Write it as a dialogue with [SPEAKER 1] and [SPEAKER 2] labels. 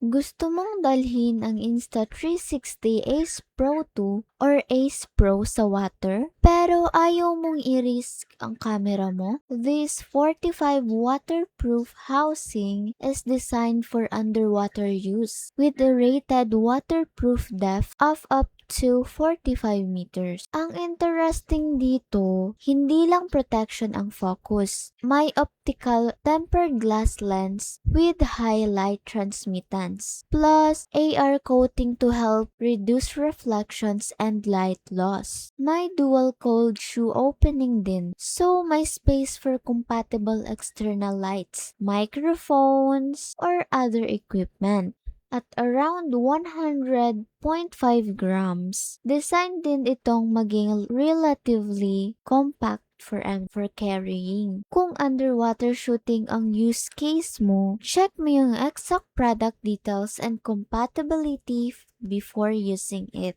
[SPEAKER 1] Gusto mong dalhin ang Insta360 Ace Pro 2 or Ace Pro sa water, pero ayaw mong i-risk ang camera mo? This 45 waterproof housing is designed for underwater use with a rated waterproof depth of up to 45 meters. Ang interesting dito, hindi lang protection ang focus. May optical tempered glass lens with high light transmittance, plus AR coating to help reduce reflections and light loss. May dual cold shoe opening din, so may space for compatible external lights, microphones, or other equipment. At around 100.5 grams, design din itong maging relatively compact for carrying. Kung underwater shooting ang use case mo, check mo yung exact product details and compatibility before using it.